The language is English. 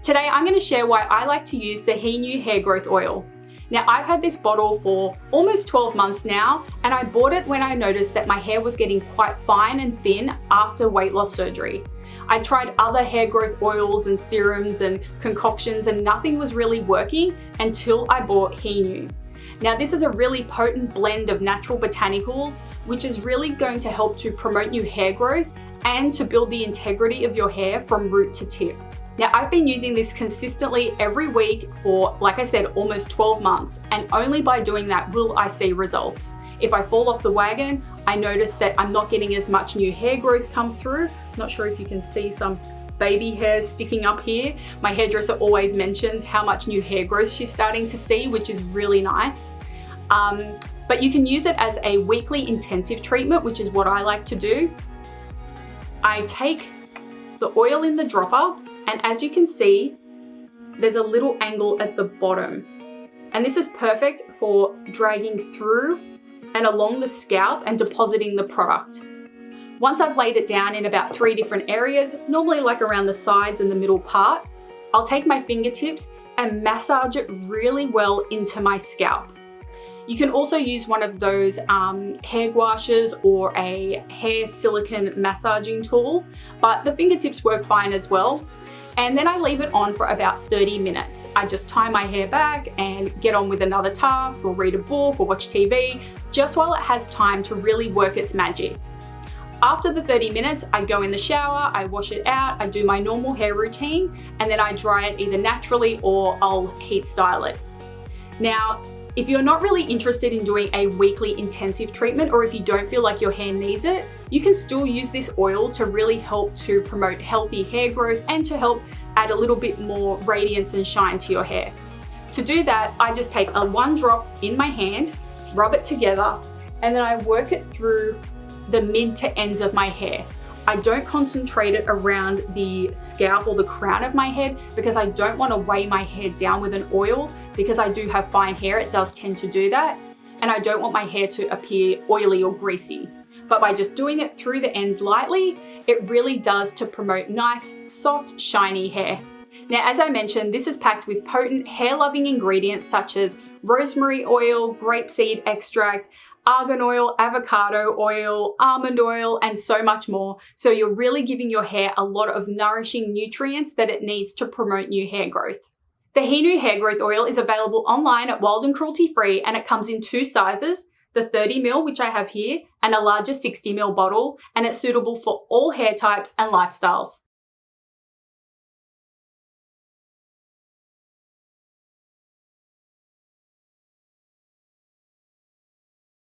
Today I'm going to share why I like to use the HINU Hair Growth Oil. Now I've had this bottle for almost 12 months now, and I bought it when I noticed that my hair was getting quite fine and thin after weight loss surgery. I tried other hair growth oils and serums and concoctions and nothing was really working until I bought HINU. Now this is a really potent blend of natural botanicals, which is really going to help to promote new hair growth and to build the integrity of your hair from root to tip. Now I've been using this consistently every week for, like I said, almost 12 months, and only by doing that will I see results. If I fall off the wagon, I notice that I'm not getting as much new hair growth come through. Not sure if you can see some baby hairs sticking up here. My hairdresser always mentions how much new hair growth she's starting to see, which is really nice. But you can use it as a weekly intensive treatment, which is what I like to do. I take the oil in the dropper, and as you can see, there's a little angle at the bottom. And this is perfect for dragging through and along the scalp and depositing the product. Once I've laid it down in about 3 different areas, normally like around the sides and the middle part, I'll take my fingertips and massage it really well into my scalp. You can also use one of those hair gouaches or a hair silicone massaging tool, but the fingertips work fine as well. And then I leave it on for about 30 minutes. I just tie my hair back and get on with another task or read a book or watch TV, just while it has time to really work its magic. After the 30 minutes, I go in the shower, I wash it out, I do my normal hair routine, and then I dry it either naturally or I'll heat style it. Now, if you're not really interested in doing a weekly intensive treatment, or if you don't feel like your hair needs it, you can still use this oil to really help to promote healthy hair growth and to help add a little bit more radiance and shine to your hair. To do that, I just take one drop in my hand, rub it together, and then I work it through the mid to ends of my hair. I don't concentrate it around the scalp or the crown of my head because I don't want to weigh my hair down with an oil, because I do have fine hair, it does tend to do that, and I don't want my hair to appear oily or greasy. But by just doing it through the ends lightly, it really does to promote nice, soft, shiny hair. Now, as I mentioned, this is packed with potent hair-loving ingredients such as rosemary oil, grapeseed extract, argan oil, avocado oil, almond oil, and so much more. So you're really giving your hair a lot of nourishing nutrients that it needs to promote new hair growth. The HINU Hair Growth Oil is available online at Wild and Cruelty free, and it comes in 2 sizes, the 30ml, which I have here, and a larger 60ml bottle, and it's suitable for all hair types and lifestyles.